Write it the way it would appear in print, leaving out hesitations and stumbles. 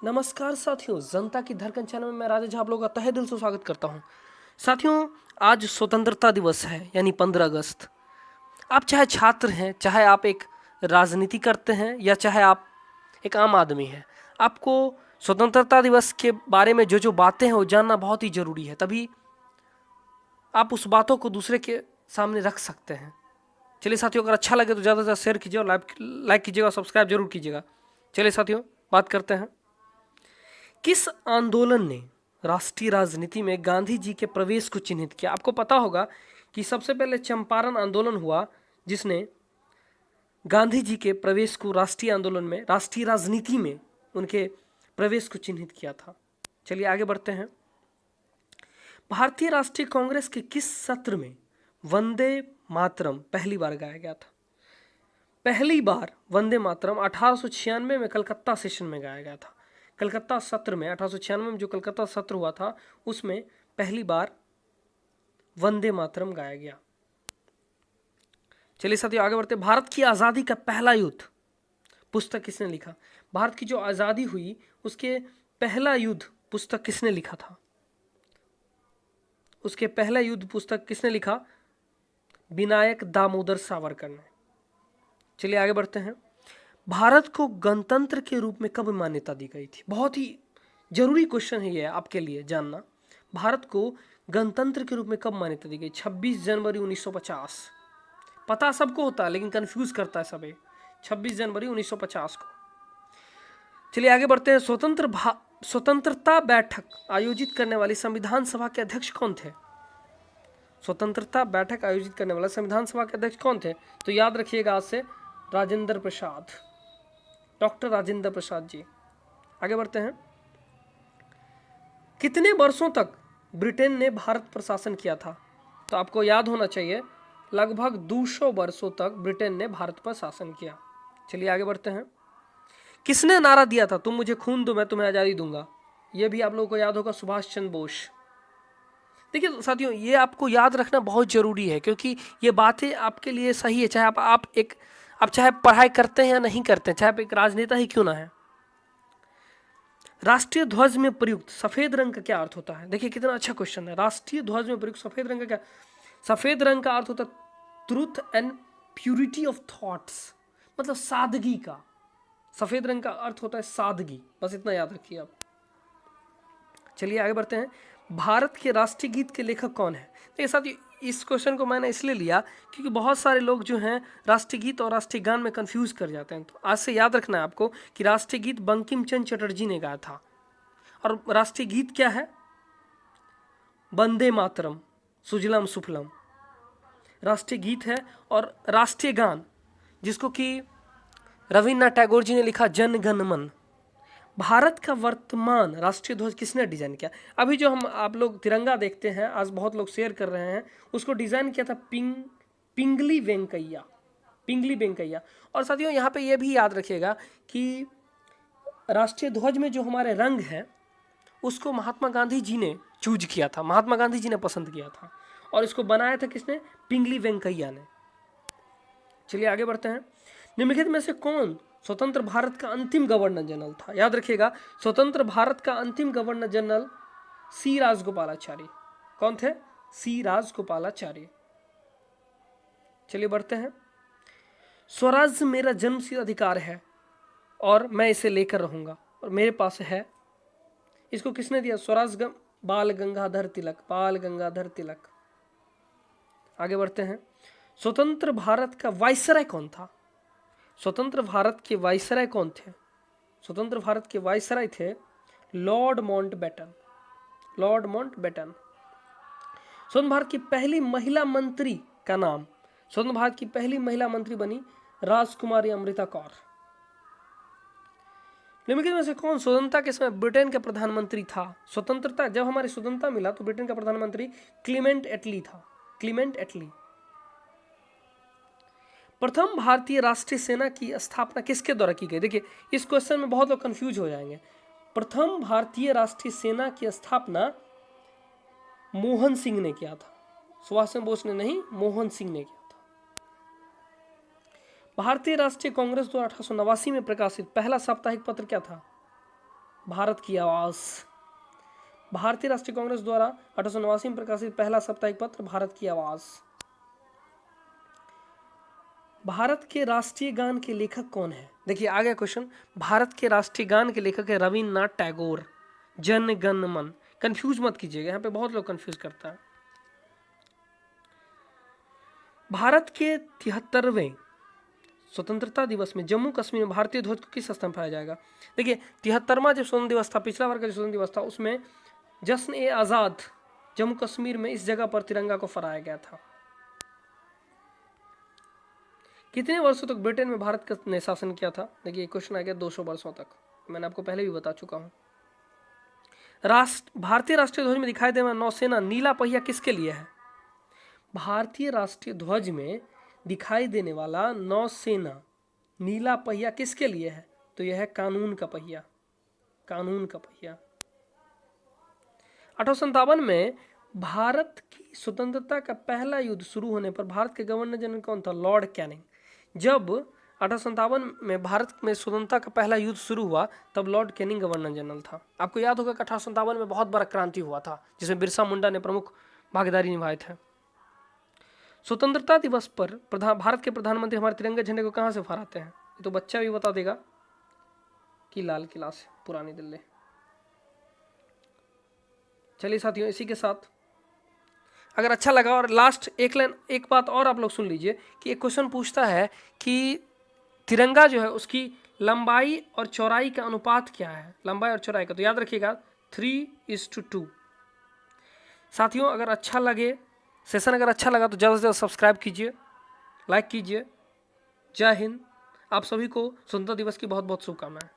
नमस्कार साथियों, जनता की धड़कन चैनल में मैं राजेश झा आप लोगों का तहे दिल से स्वागत करता हूं। साथियों, आज स्वतंत्रता दिवस है यानी 15 अगस्त। आप चाहे छात्र हैं, चाहे आप एक राजनीति करते हैं या चाहे आप एक आम आदमी हैं, आपको स्वतंत्रता दिवस के बारे में जो बातें हैं वो जानना बहुत ही ज़रूरी है। तभी आप उस बातों को दूसरे के सामने रख सकते हैं। चलिए साथियों, अगर अच्छा लगे तो ज़्यादा से ज़्यादा शेयर कीजिए और लाइक कीजिएगा, सब्सक्राइब जरूर कीजिएगा। चलिए साथियों, बात करते हैं। किस आंदोलन ने राष्ट्रीय राजनीति में गांधी जी के प्रवेश को चिन्हित किया? आपको पता होगा कि सबसे पहले चंपारण आंदोलन हुआ जिसने गांधी जी के प्रवेश को राष्ट्रीय आंदोलन में, राष्ट्रीय राजनीति में उनके प्रवेश को चिन्हित किया था। चलिए आगे बढ़ते हैं। भारतीय राष्ट्रीय कांग्रेस के किस सत्र में वंदे मातरम पहली बार गाया गया था? पहली बार वंदे मातरम 1896 में कलकत्ता सेशन में गाया गया था। कलकत्ता सत्र में 1896 में जो कलकत्ता सत्र हुआ था उसमें पहली बार वंदे मातरम गाया गया। चलिए साथियों आगे बढ़ते। भारत की आज़ादी का पहला युद्ध पुस्तक किसने लिखा? भारत की जो आज़ादी हुई उसके पहला युद्ध पुस्तक किसने लिखा था? उसके पहला युद्ध पुस्तक किसने लिखा? विनायक दामोदर सावरकर ने। चलिए आगे बढ़ते हैं। भारत को गणतंत्र के रूप में कब मान्यता दी गई थी? बहुत ही जरूरी क्वेश्चन है ये आपके लिए जानना। भारत को गणतंत्र के रूप में कब मान्यता दी गई? 26 जनवरी 1950। पता सबको होता है लेकिन कंफ्यूज करता है सब। 26 जनवरी 1950 को। चलिए आगे बढ़ते हैं। स्वतंत्रता बैठक आयोजित करने वाली संविधान सभा के अध्यक्ष कौन थे? स्वतंत्रता बैठक आयोजित करने वाला संविधान सभा के अध्यक्ष कौन थे? तो याद रखिएगा आज से, राजेंद्र प्रसाद, डॉक्टर राजेंद्र प्रसाद जी। आगे बढ़ते हैं। कितने वर्षों तक ब्रिटेन ने भारत पर शासन किया था? तो आपको याद होना चाहिए, लगभग 200 वर्षों तक ब्रिटेन ने भारत पर शासन किया। चलिए आगे बढ़ते हैं। किसने नारा दिया था, तुम मुझे खून दो मैं तुम्हें आज़ादी दूंगा? यह भी आप लोगों को याद होगा, सुभाष चंद्र बोस। देखिए साथियों, ये आपको याद रखना बहुत जरूरी है क्योंकि ये बातें आपके लिए सही है, चाहे आप चाहे पढ़ाई करते हैं या नहीं करते हैं, चाहे आप एक राजनेता ही क्यों ना है। राष्ट्रीय ध्वज में प्रयुक्त सफेद रंग का क्या अर्थ होता है? देखिए कितना अच्छा क्वेश्चन है। राष्ट्रीय ध्वज में प्रयुक्त सफेद रंग का क्या? सफेद रंग का अर्थ होता है truth and purity of thoughts, मतलब सादगी का। सफेद रंग का अर्थ होता है सादगी, बस इतना याद रखिए आप। चलिए आगे बढ़ते हैं। भारत के राष्ट्रीय गीत के लेखक कौन है? देखिए साथियों, इस क्वेश्चन को मैंने इसलिए लिया क्योंकि बहुत सारे लोग जो हैं राष्ट्रीय गीत और राष्ट्रीय गान में कंफ्यूज कर जाते हैं। तो आज से याद रखना है आपको कि राष्ट्रीय गीत बंकिम चंद्र चटर्जी ने गाया था और राष्ट्रीय गीत क्या है? वंदे मातरम, सुजलम सुफलम राष्ट्रीय गीत है। और राष्ट्रीय गान जिसको कि रविन्द्रनाथ टैगोर जी ने लिखा, जन गण मन। भारत का वर्तमान राष्ट्रीय ध्वज किसने डिजाइन किया? अभी जो हम आप लोग तिरंगा देखते हैं, आज बहुत लोग शेयर कर रहे हैं, उसको डिजाइन किया था पिंगली वेंकैया, पिंगली वेंकैया। और साथियों यहाँ पे ये भी याद रखिएगा कि राष्ट्रीय ध्वज में जो हमारे रंग हैं उसको महात्मा गांधी जी ने चूज किया था, महात्मा गांधी जी ने पसंद किया था और इसको बनाया था किसने? पिंगली वेंकैया ने। चलिए आगे बढ़ते हैं। निम्नलिखित में से कौन स्वतंत्र भारत का अंतिम गवर्नर जनरल था? याद रखिएगा, स्वतंत्र भारत का अंतिम गवर्नर जनरल सी राजगोपालाचारी। कौन थे? सी राजगोपालाचारी। चलिए बढ़ते हैं। स्वराज्य मेरा जन्मसिद्ध अधिकार है और मैं इसे लेकर रहूंगा और मेरे पास है। इसको किसने दिया? स्वराज्य बाल गंगाधर तिलक, बाल गंगाधर तिलक। आगे बढ़ते हैं। स्वतंत्र भारत का वाइसराय कौन था? स्वतंत्र भारत के वाइसराय कौन थे? स्वतंत्र भारत के वाइसराय थे लॉर्ड माउंटबेटन, लॉर्ड माउंटबेटन। स्वतंत्र भारत की पहली महिला मंत्री का नाम? स्वतंत्र भारत की पहली महिला मंत्री बनी राजकुमारी अमृता कौर। निम्नलिखित में से कौन स्वतंत्रता के समय ब्रिटेन का प्रधानमंत्री था? स्वतंत्रता जब हमारी स्वतंत्रता मिला तो ब्रिटेन का प्रधानमंत्री क्लीमेंट एटली था, क्लीमेंट एटली। प्रथम भारतीय राष्ट्रीय सेना की स्थापना किसके द्वारा की गई? देखिए इस क्वेश्चन में बहुत लोग कंफ्यूज हो जाएंगे। प्रथम भारतीय राष्ट्रीय सेना की स्थापना मोहन सिंह ने किया था, सुभाष चंद्र बोस ने नहीं, मोहन सिंह ने किया था। भारतीय राष्ट्रीय कांग्रेस द्वारा 1889 में प्रकाशित पहला साप्ताहिक पत्र क्या था? भारत की आवाज। भारतीय राष्ट्रीय कांग्रेस द्वारा 1889 में प्रकाशित पहला साप्ताहिक पत्र भारत की आवाज। भारत के राष्ट्रीय गान के लेखक कौन है? देखिए आ गया क्वेश्चन। भारत के राष्ट्रीय गान के लेखक है रविन्द्रनाथ टैगोर। जन गण मन, कंफ्यूज मत कीजिएगा, यहाँ पे बहुत लोग कंफ्यूज करता है। भारत के 73वें स्वतंत्रता दिवस में जम्मू कश्मीर में भारतीय ध्वज को किस स्थान पर फहराया जाएगा? देखिए 73वां जो स्वतंत्र दिवस था, पिछला बार का जो स्वतंत्र दिवस था, उसमें जश्न ए आज़ाद जम्मू कश्मीर में इस जगह पर तिरंगा को फहराया गया था। कितने वर्षों तक ब्रिटेन में भारत ने शासन किया था? देखिए क्वेश्चन आ गया 200 वर्षों तक, मैंने आपको पहले भी बता चुका हूं। भारतीय राष्ट्रीय ध्वज में दिखाई देने वाला नौसेना नीला पहिया किसके लिए है? भारतीय राष्ट्रीय ध्वज में दिखाई देने वाला नौसेना नीला पहिया किसके लिए है? तो यह है कानून का पहिया, कानून का पहिया। 1857 में भारत की स्वतंत्रता का पहला युद्ध शुरू होने पर भारत के गवर्नर जनरल कौन था? Lord Canning. जब 1857 में भारत में स्वतंत्रता का पहला युद्ध शुरू हुआ तब लॉर्ड कैनिंग गवर्नर जनरल था। आपको याद होगा कि 1857 में बहुत बड़ा क्रांति हुआ था जिसमें बिरसा मुंडा ने प्रमुख भागीदारी निभाए थे। स्वतंत्रता दिवस पर भारत के प्रधानमंत्री हमारे तिरंगे झंडे को कहाँ से फहराते हैं? ये तो बच्चा भी बता देगा कि लाल किला से, पुरानी दिल्ली। चलिए साथियों, इसी के साथ अगर अच्छा लगा, और लास्ट एक बात और आप लोग सुन लीजिए कि एक क्वेश्चन पूछता है कि तिरंगा जो है उसकी लंबाई और चौड़ाई का अनुपात क्या है? लंबाई और चौड़ाई का, तो याद रखिएगा 3:2। साथियों अगर अच्छा लगे सेशन, अगर अच्छा लगा तो ज़्यादा से ज़्यादा सब्सक्राइब कीजिए, लाइक कीजिए। जय हिंद। आप सभी को स्वतंत्रता दिवस की बहुत बहुत शुभकामनाएं।